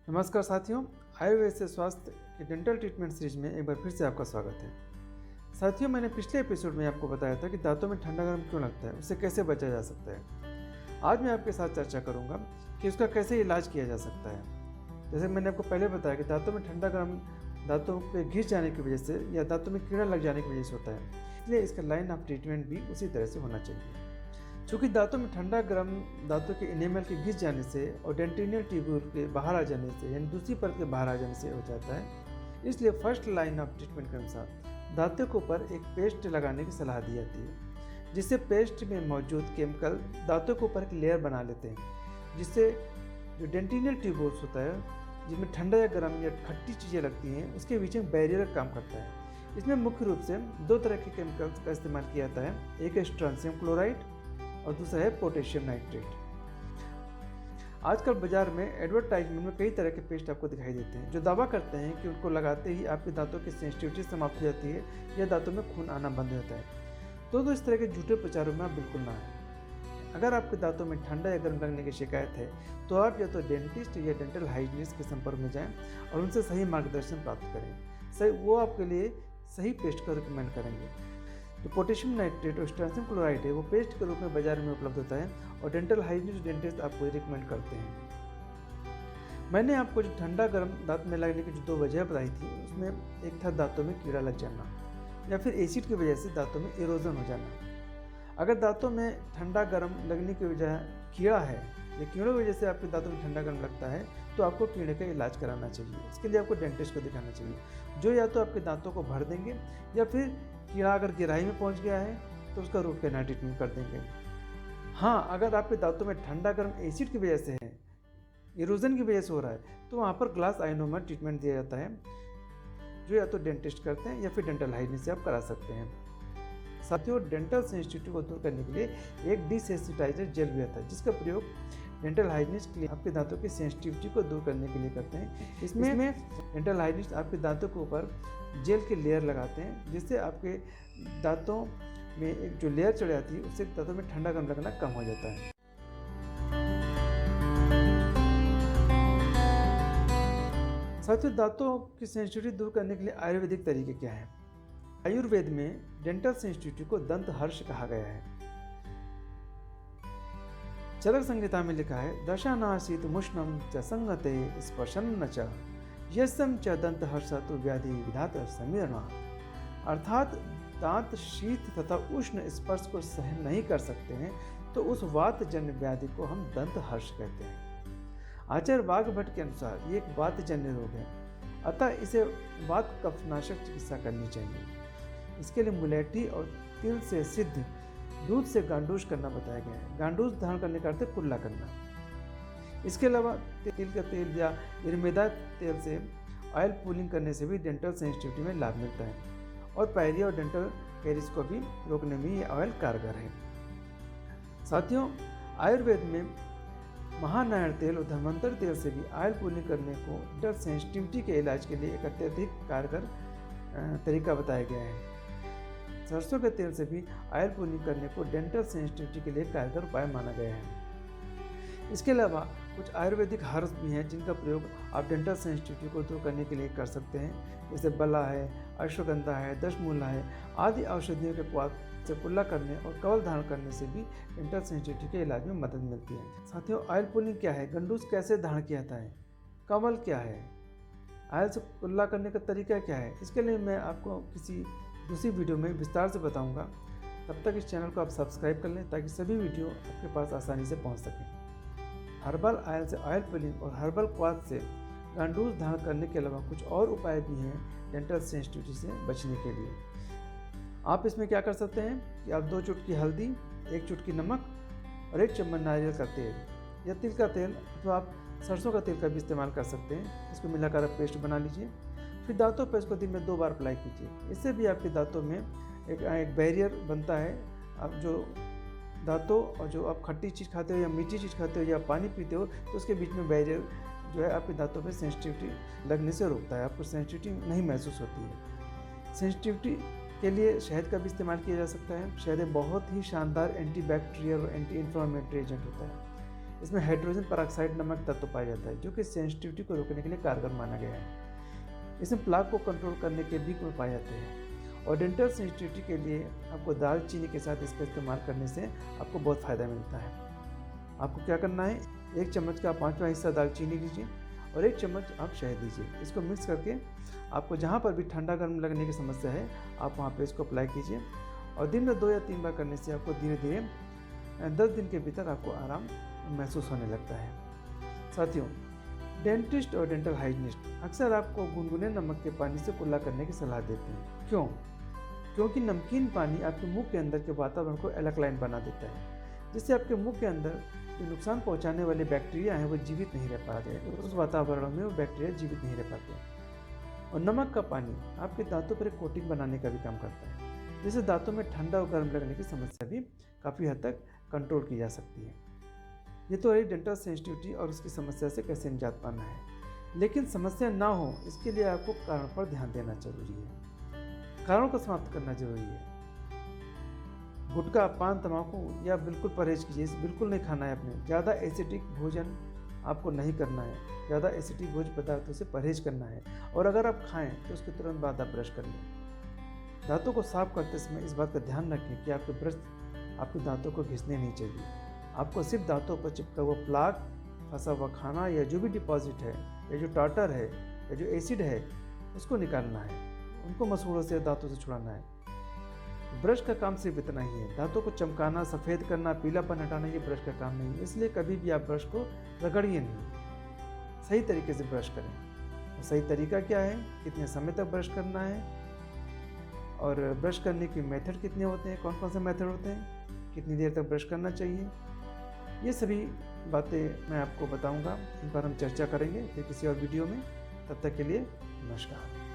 नमस्कार साथियों, आयुर्वेद से स्वास्थ्य के डेंटल ट्रीटमेंट सीरीज में एक बार फिर से आपका स्वागत है। साथियों, मैंने पिछले एपिसोड में आपको बताया था कि दांतों में ठंडा गर्म क्यों लगता है, उससे कैसे बचा जा सकता है। आज मैं आपके साथ चर्चा करूंगा कि उसका कैसे इलाज किया जा सकता है। जैसे मैंने आपको पहले बताया कि दांतों में ठंडा गर्म दांतों पे घिस जाने की वजह से या दांतों में कीड़ा लग जाने की वजह से होता है, इसलिए इसका लाइन ऑफ ट्रीटमेंट भी उसी तरह से होना चाहिए। चूँकि दांतों में ठंडा गर्म दांतों के इनेमल के घिस जाने से और डेंटिनियल ट्यूब्यूल के बाहर आ जाने से यानी दूसरी परत के बाहर आ जाने से हो जाता है, इसलिए फर्स्ट लाइन ऑफ ट्रीटमेंट के अनुसार दांतों के ऊपर एक पेस्ट लगाने की सलाह दी जाती है, जिससे पेस्ट में मौजूद केमिकल दांतों के ऊपर एक लेयर बना लेते हैं, जिससे जो डेंटिनियल ट्यूब्यूल्स होता है जिसमें ठंडा या गर्म या खट्टी चीज़ें लगती हैं, उसके बीच में बैरियर का काम करता है। इसमें मुख्य रूप से दो तरह के केमिकल्स का इस्तेमाल किया जाता है, एक है स्ट्रोंशियम क्लोराइड और दूसरा है पोटेशियम नाइट्रेट। आजकल बाजार में एडवर्टाइजमेंट में कई तरह के पेस्ट आपको दिखाई देते हैं जो दावा करते हैं कि उनको लगाते ही आपके दांतों की सेंसिटिविटी समाप्त हो जाती है या दांतों में खून आना बंद हो जाता है। तो इस तरह के झूठे प्रचारों में आप बिल्कुल ना आए। अगर आपके दांतों में ठंडा या गर्म लगने की शिकायत है तो आप या तो डेंटिस्ट या डेंटल हाइजीनिस्ट के संपर्क में जाएं और उनसे सही मार्गदर्शन प्राप्त करें। वो आपके लिए सही पेस्ट का रिकमेंड करेंगे। जो पोटेशियम नाइट्रेट और स्ट्रोंशियम क्लोराइड है वो पेस्ट के रूप में बाजार में उपलब्ध होता है और डेंटल हाइजीनिस्ट डेंटिस्ट आपको रिकमेंड करते हैं। मैंने आपको जो ठंडा गर्म दांत में लगने की जो दो वजह बताई थी, उसमें एक था दांतों में कीड़ा लग जाना या फिर एसिड की वजह से दांतों में इरोजन हो जाना। अगर दांतों में ठंडा गर्म लगने की वजह कीड़ा है या कीड़ों की वजह से आपके दांतों में ठंडा गर्म लगता है तो आपको कीड़े का इलाज कराना चाहिए। इसके लिए आपको डेंटिस्ट को दिखाना चाहिए, जो या तो आपके दांतों को भर देंगे या फिर कीड़ा अगर गहराई में पहुंच गया है तो उसका रूट कैनाल ट्रीटमेंट कर देंगे। हाँ, अगर आपके दांतों में ठंडा गर्म एसिड की वजह से है, इरोजन की वजह से हो रहा है, तो वहाँ पर ग्लास आइनोमर ट्रीटमेंट दिया जाता है, जो या तो डेंटिस्ट करते हैं या फिर डेंटल हाइजीनिस्ट से आप करा सकते हैं। साथियों, डेंटल सेंसिटिविटी को दूर करने के लिए एक डिसेंसिटाइजर जेल भी आता है, जिसका प्रयोग डेंटल हाइजीनिस्ट के लिए आपके दांतों की सेंसिटिविटी को दूर करने के लिए करते हैं। इसमें डेंटल हाइजीनिस्ट आपके दांतों के ऊपर जेल की लेयर लगाते हैं, जिससे आपके दांतों में एक जो लेयर चढ़ जाती है उससे दांतों में ठंडा गर्म लगना कम हो जाता है। साथियों, दांतों की सेंसिटिविटी दूर करने के लिए आयुर्वेदिक तरीके क्या हैं? आयुर्वेद में डेंटल सेंसिटिविटी को दंत हर्ष कहा गया है। चरक संहिता में लिखा है, दशानासीत मुष्णम च संगते स्पर्शन च यस्म च दंत हर्षतु व्याधि विधात समीरणा। अर्थात दांत शीत तथा उष्ण स्पर्श को सहन नहीं कर सकते हैं तो उस वातजन्य व्याधि को हम दंत हर्ष कहते हैं। आचार्य वाघभट्ट के अनुसार ये एक वातजन्य रोग है, अतः इसे वात कफनाशक चिकित्सा करनी चाहिए। इसके लिए मुलेठी और तिल से सिद्ध दूध से गांडूस करना बताया गया है। गांडूस धारण करने का अर्थ है कुल्ला करना। इसके अलावा तिल का तेल या इरमेदा तेल से ऑयल पुलिंग करने से भी डेंटल सेंसिटिविटी में लाभ मिलता है और पायरिया और डेंटल कैरिस को भी रोकने में ये ऑयल कारगर है। साथियों, आयुर्वेद में महानारायण तेल और धन्वंतरि तेल से भी ऑयल पुलिंग करने को डेंटल सेंसिटिविटी के इलाज के लिए एक अत्यधिक कारगर तरीका बताया गया है। सरसों के तेल से भी ऑयल पुलिंग करने को डेंटल सेंसिटिविटी के लिए कारगर उपाय माना गया है। इसके अलावा कुछ आयुर्वेदिक हर्ब्स भी हैं जिनका प्रयोग आप डेंटल सेंसिटिविटी को दूर करने के लिए कर सकते हैं, जैसे बला है, अश्वगंधा है, दशमूला है आदि औषधियों के क्वाथ से कुल्ला करने और कवल धारण करने से भी डेंटल सेंसिटिविटी के इलाज में मदद मिलती है। साथियों, ऑयल पुलिंग क्या है, गंडूस कैसे धारण किया जाता है, कवल क्या है, ऑयल से कुल्ला करने का तरीका क्या है, इसके लिए मैं आपको किसी दूसरी वीडियो में विस्तार से बताऊंगा। तब तक इस चैनल को आप सब्सक्राइब कर लें ताकि सभी वीडियो आपके पास आसानी से पहुंच सकें। हर्बल ऑयल से ऑयल पुलिंग और हर्बल क्वाथ से गांडूस धारण करने के अलावा कुछ और उपाय भी हैं डेंटल सेंसिटिविटी से बचने के लिए। आप इसमें क्या कर सकते हैं कि आप 2 चुटकी हल्दी, 1 चुटकी नमक और 1 चम्मच नारियल का तेल या तिल का तेल अथवा आप सरसों का तेल का भी इस्तेमाल कर सकते हैं। इसको मिलाकर आप पेस्ट बना लीजिए, फिर दांतों पर इसको दिन में 2 बार अप्लाई कीजिए। इससे भी आपके दांतों में एक बैरियर बनता है। आप जो दांतों और जो आप खट्टी चीज़ खाते हो या मीठी चीज़ खाते हो या पानी पीते हो तो उसके बीच में बैरियर जो है आपके दांतों पे सेंसिटिविटी लगने से रोकता है, आपको सेंसिटिविटी नहीं महसूस होती है। सेंसिटिविटी के लिए शहद का भी इस्तेमाल किया जा सकता है। शहद एक बहुत ही शानदार एंटीबैक्टीरियल और एंटी इन्फ्लेमेटरी एजेंट होता है। इसमें हाइड्रोजन पेरोक्साइड नामक तत्व पाया जाता है जो कि सेंसिटिविटी को रोकने के लिए कारगर माना गया है। इसमें प्लाक को कंट्रोल करने के भी गुण पाए जाते हैं। और डेंटल सेंसिटिविटी के लिए आपको दालचीनी के साथ इसका इस्तेमाल करने से आपको बहुत फ़ायदा मिलता है। आपको क्या करना है, 1 चम्मच का 5वां हिस्सा दालचीनी लीजिए और 1 चम्मच आप शहद लीजिए। इसको मिक्स करके आपको जहाँ पर भी ठंडा गर्म लगने की समस्या है आप वहाँ पे इसको अप्लाई कीजिए और दिन में 2 या 3 बार करने से आपको धीरे धीरे 10 दिन के भीतर आपको आराम महसूस होने लगता है। साथियों, डेंटिस्ट और डेंटल हाइजीनिस्ट अक्सर आपको गुनगुने नमक के पानी से कुल्ला करने की सलाह देते हैं। क्यों? क्योंकि नमकीन पानी आपके मुंह के अंदर के वातावरण को एल्कलाइन बना देता है, जिससे आपके मुंह के अंदर जो नुकसान पहुंचाने वाले बैक्टीरिया हैं वो जीवित नहीं रह पाते। उस वातावरण में वो बैक्टीरिया जीवित नहीं रह पाते। और नमक का पानी आपके दांतों पर एक कोटिंग बनाने का भी काम करता है, जिससे दांतों में ठंडा और गर्म लगने की समस्या भी काफ़ी हद तक कंट्रोल की जा सकती है। ये तो रही डेंटल सेंसिटिविटी और उसकी समस्या से कैसे निजात पाना है, लेकिन समस्या ना हो इसके लिए आपको कारण पर ध्यान देना जरूरी है। कारणों को समाप्त करना जरूरी है। गुटखा, पान, तम्बाकू या बिल्कुल परहेज कीजिए, बिल्कुल नहीं खाना है आपने। ज़्यादा एसिडिक भोजन आपको नहीं करना है, ज़्यादा एसिडिक भोज्य पदार्थों से परहेज करना है। और अगर आप खाएं तो उसके तुरंत बाद आप ब्रश कर लें। दांतों को साफ करते समय इस बात का ध्यान रखें कि आपके ब्रश आपके दांतों को घिसने नहीं चाहिए। आपको सिर्फ दांतों पर चिपका हुआ प्लाक, फंसा हुआ खाना या जो भी डिपॉजिट है या जो टार्टर है या जो एसिड है उसको निकालना है, उनको मसूड़ों से दांतों से छुड़ाना है। ब्रश का काम सिर्फ इतना ही है। दांतों को चमकाना, सफ़ेद करना, पीलापन हटाना ये ब्रश का काम नहीं है। इसलिए कभी भी आप ब्रश को रगड़िए नहीं, सही तरीके से ब्रश करें। और सही तरीका क्या है, कितने समय तक ब्रश करना है और ब्रश करने के मेथड कितने होते हैं, कौन कौन से मेथड होते हैं, कितनी देर तक ब्रश करना चाहिए, ये सभी बातें मैं आपको बताऊंगा। इन पर हम चर्चा करेंगे फिर किसी और वीडियो में। तब तक के लिए नमस्कार।